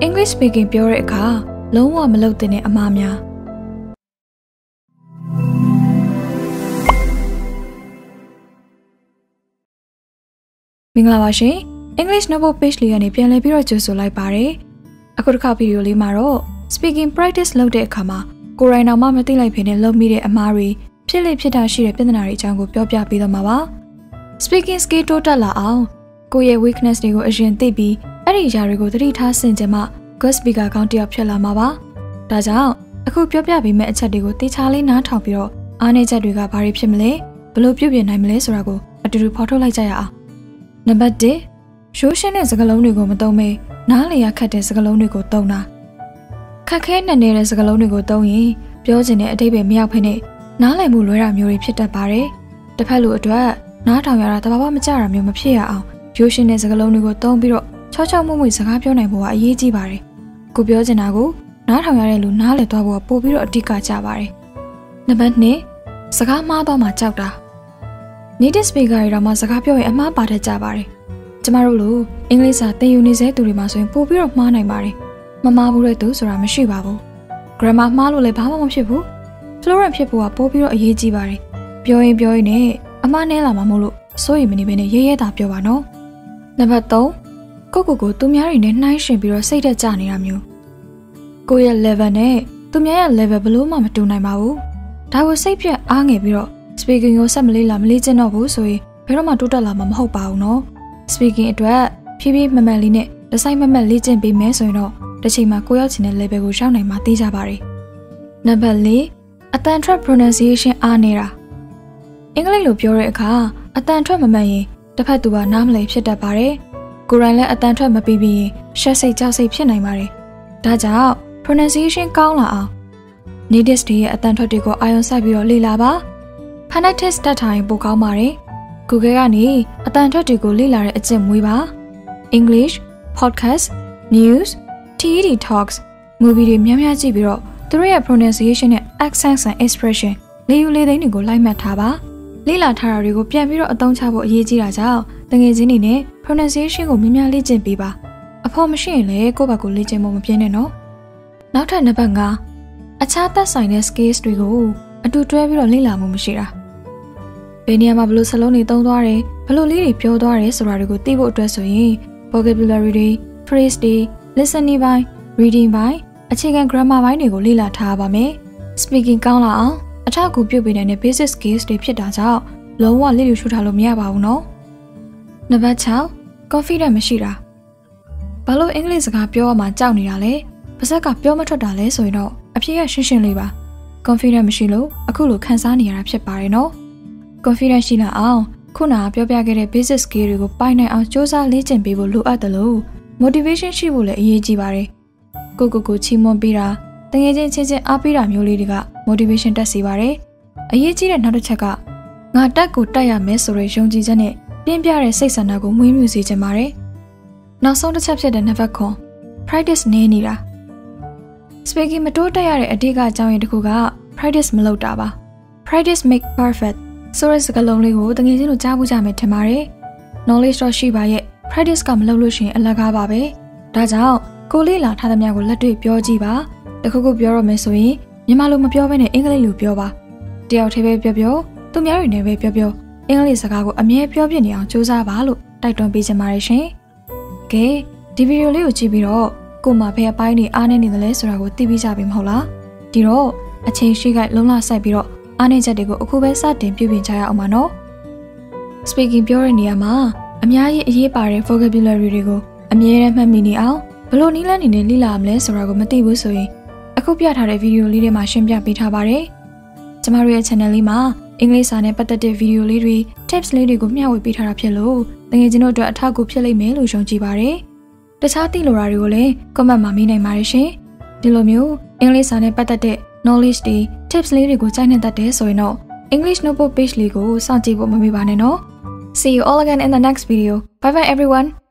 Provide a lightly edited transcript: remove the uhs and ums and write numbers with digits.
English speaking ပြောတဲ့အခါလုံးဝမလုပ်တဲ့အမှားများမင်္ဂလာပါရှင် English Notebook Page လေးကနေပြန်လည်ပြီးတော့ကြိုဆိုလိုက်ပါတယ်အခုတစ်ခါဗီဒီယိုလေးမှာတော့ speaking practice လုပ်တဲ့အခါမှာကိုယ်တိုင်တော့မသိလိုက်ဖြစ်နေလုပ်မိတဲ့အမှားတွေဖြစ်လေဖြစ်တာရှိတဲ့ပြဿနာတွေအကြောင်းကိုပြောပြပေးတော့မှာပါ speaking skill တိုးတက်လာအောင်ကိုယ့်ရဲ့ weakness တွေကိုအရင်သိပြီးအဲ့ဒီအရာတွေကိုသတိထားဆင်ခြင်မှ good speaker ကောင်းတစ်ယောက်ဖြစ်လာမှာပါဒါကြောင့်အခုပြောပြပေးမယ့်အချက်တွေကိုတေချာလေးနားထောင်ပြီးတော့အားနည်းချက်တွေကဘာတွေဖြစ်မလဲဘယ်လိုပြုပြင်နိုင်မလဲဆိုတာကိုအတူတူဖော်ထုတ်လိုက်ကြရအောင်နံပါတ်1ရိုးရှင်းတဲ့စကားလုံးတွေကိုမသုံးဘဲနားလည်ရခက်တဲ့စကားလုံးတွေကိုသုံးတာခက်ခဲနေတဲ့စကားလုံးတွေကိုသုံးရင်ပြောချင်တဲ့အဓိပ္ပာယ်မရောက်ဖ ೇನೆ နားလည်မှုလွဲတာမျိုးတွေဖြစ်တတ်ပါတယ်တစ်ဖက်လူအတွက်နားထောင်ရတာတဘာမှမကြတာမျိုးမဖြစ်ရအောင်ရိုးရှင်းတဲ့စကားလုံးတွေကိုသုံးပြီးတော့ချောချောမွေ့မွေ့စကားပြောနိုင်ဖို့ကအရေးကြီးပါတယ်ကိုပြောချင်တာကိုနားထောင်ရတဲ့လူနားလည်သွားဖို့ပို့ပြီးတော့အဓိကကျပါတယ်နံပါတ်2စကားမှားသွားမှကြောက်တာ native speaker တွေတော့မှစကားပြောရင်အမှားပါတတ်ကြပါတယ်ကျမတို့လိုအင်္ဂလိပ်စာသင်ယူနေစေသူတွေမှာဆိုရင်ပို့ပြီးတော့မှားနိုင်ပါတယ်မမှားဘူးတဲ့သူဆိုတာမရှိပါဘူး grammar မှားလို့လည်းဘာမှမဖြစ်ဘူး fluent ဖြစ်ဖို့ကပို့ပြီးတော့အရေးကြီးပါတယ်ပြောရင်နဲ့အမှားနည်းလာမှာမို့လို့စိုးရိမ်မနေဘဲနဲ့ရဲရဲတာပြောပါနော်နံပါတ်3ကိုသူများတွေနဲ့နှိုင်းယှဉ်ပြီးတော့စိတ်သက်ကြနေတာမျိုးကိုယ့်ရဲ့ level နဲ့သူများရဲ့ level ဘလို့မှမတူနိုင်ပါဘူးဒါကိုစိတ်ပြတ်အားငယ်ပြီးတော့ speaking ကိုဆက်မလေးကျင့်တော့ဘူးဆိုရင်ဘယ်တော့မှတိုးတက်လာမှာမဟုတ်ပါဘူးနော် speaking အတွက်ဖြည်းဖြည်းမှန်လေးနဲ့တစ်စိုက်မတ်လေ့ကျင့်ပေးမယ်ဆိုရင်တော့တစ်ချိန်မှာကိုရောက်ချင်တဲ့ level ကိုရောက်နိုင်မှာသိကြပါတယ်နံပါတ်4အတန်ထွက် pronunciation အားနေတာအင်္ဂလိပ်လိုပြောတဲ့အခါအတန်ထွက်မမှန်ရင်တစ်ဖက်သူကနားမလည်ဖြစ်တတ်ပါတယ်ကိုယ်တိုင်လည်းအတန်ထွက်မပြီးရင်ရှက်စိတ်ကြောက်စိတ်ဖြစ်နိုင်ပါတယ်ဒါကြောင့် pronunciation ကောင်းလာအောင် native တွေရဲ့အတန်ထွက်တွေကိုအာရုံစိုက်ပြီးတော့လေ့လာပါ phonetics တက်ထားရင်ပိုကောင်းပါတယ် Google ကနေအတန်ထွက်တွေကိုလေ့လာတဲ့အကျင့်မွေးပါ English podcast news TED talks movie တွေများများကြည့်ပြီးတော့သူတို့ရဲ့ pronunciation နဲ့ accent and expression လေယူလေသိန်းတွေကိုလိုက်မှတ်ထားပါလေ့လာထားတာတွေကိုပြန်ပြီးတော့အသုံးချဖို့အရေးကြီးတာကြောင့်တကယ်ချင်းနေနဲ့ pronunciation ကိုများများလေ့ကျင့်ပေးပါအဖို့မရှိရင်လည်းကိုယ့်ဘက်ကိုလေ့ကျင့်ဖို့မပြင်းနဲ့နော်နောက်ထပ်နံပါတ်5အခြားသက်ဆိုင်တဲ့ skills တွေကိုအတူတွဲပြီးတော့လေ့လာမှုမရှိတာဘယ်နေရာမှာဘယ်လိုစလုံးတွေသုံးသွားတယ်ဘယ်လိုလေးတွေပြောသွားတယ်ဆိုတာတွေကိုသိဖို့အတွက်ဆိုရင် vocabulary တွေ phrase တွေ listening ပိုင်း reading ပိုင်းအခြေခံ grammar ပိုင်းတွေကိုလေ့လာထားပါမယ် speaking ကောင်းလာအောင်အထောက်အကူပြုပေးနိုင်တဲ့ basic skills တွေဖြစ်တာကြောင့်လုံးဝလစ်လျူရှုထားလို့မရပါဘူးနော်နံပါတ်6 confident မရှိတာဘာလို့အင်္ဂလိပ်စကားပြောရမှာကြောက်နေတာလဲပါဇက်ကပြောမထွက်တာလဲဆိုရင်တော့အဖြေကရှင်းလေးပါ confident မရှိလို့အခုလိုခံစားနေရတာဖြစ်ပါတယ်နော် confident ရှိလာအောင်ခုနကပြောပြခဲ့တဲ့ basic skill တွေကိုပိုင်နိုင်အောင်စ조사လေ့ကျင့်ပေးဖို့လိုအပ်တယ်လို့ motivation ရှိဖို့လည်းအရေးကြီးပါတယ်ကိုချီးမွမ်းပေးတာတကယ်ချင်းအားပေးတာမျိုးလေးတွေက motivation တက်စေပါတယ်အရေးကြီးတဲ့နောက်တစ်ချက်ကငါတက်ကိုတက်ရမယ်ဆိုတဲ့ယုံကြည်ချက်နဲ့ပြင်းပြတဲ့စိတ်ဆန္ဒကိုမွေးမြူစေချင်ပါတယ်နောက်ဆုံးတစ်ချက်ဖြစ်တဲ့ number 9 practice နည်းနေတာ speaking မတိုးတက်ရတဲ့အဓိကအကြောင်းရင်းတစ်ခုက practice မလုပ်တာပါ practice make perfect ဆိုတဲ့စကားလုံးလေးကိုတကယ်ချင်းလို့ကြားဖို့ကြမယ်ထင်ပါတယ် knowledge တော့ရှိပါရဲ့ practice ကမလုပ်လို့ရှိရင်အလကားပါပဲဒါကြောင့်ကိုလေ့လာထားသမျှကိုလက်တွေ့ပြောကြည့်ပါတခုခုပြောရမယ်ဆိုရင်မြန်မာလိုမပြောဘဲနဲ့အင်္ဂလိပ်လိုပြောပါတယောက်တည်းပဲပြောသူများတွေနဲ့ပဲပြောအင်္ဂလိပ်စကားကိုအမြဲပြောပြနေအောင်ကြိုးစားပါလို့တိုက်တွန်းပေးချင်ပါတယ်ရှင်ကဲဒီဗီဒီယိုလေးကိုကြည့်ပြီးတော့ကို့မှာဘယ်အပိုင်းတွေအားနည်းနေသလဲဆိုတာကိုသိပြီးကြပြီမဟုတ်လားဒီတော့အချိန်ရှိခိုက်လုံးလစိုက်ပြီးတော့အားနည်းချက်တွေကိုအခုပဲစတင်ပြုပြင်ကြရအောင်ပါနော် speaking ပြောတဲ့နေရာမှာအများကြီးအရေးပါတဲ့ vocabulary တွေကိုအမြဲတမ်းမှတ်မိနေအောင်ဘယ်လိုနည်းလမ်းတွေနဲ့လေ့လာမလဲဆိုတာကိုမသိဘူးဆိုရင်အခုပြထားတဲ့ဗီဒီယိုလေးတွေမှာရှင်းပြပေးထားပါတယ်ကျမတို့ရဲ့ channel လေးမှာအင်္ဂလိပ်စာနဲ့ပတ်သက်တဲ့ဗီဒီယိုလေးတွေ tips လေးတွေကိုမျှဝေပေးထားတာဖြစ်လို့တကယ်ချင်းတို့အတွက်အထောက်အကူဖြစ်လိမ့်မယ်လို့ယုံကြည်ပါတယ်တခြားသိလိုတာတွေကိုလည်း comment မှာမေးနိုင်ပါတယ်ရှင်ဒီလိုမျိုးအင်္ဂလိပ်စာနဲ့ပတ်သက်တဲ့ knowledge တွေ tips လေးတွေကိုကြိုက်နေတတ်တယ်ဆိုရင်တော့ English Notebook Page လေးကိုစောင့်ကြည့်ဖို့မမေ့ပါနဲ့နော် See you all again in the next video. Bye bye everyone.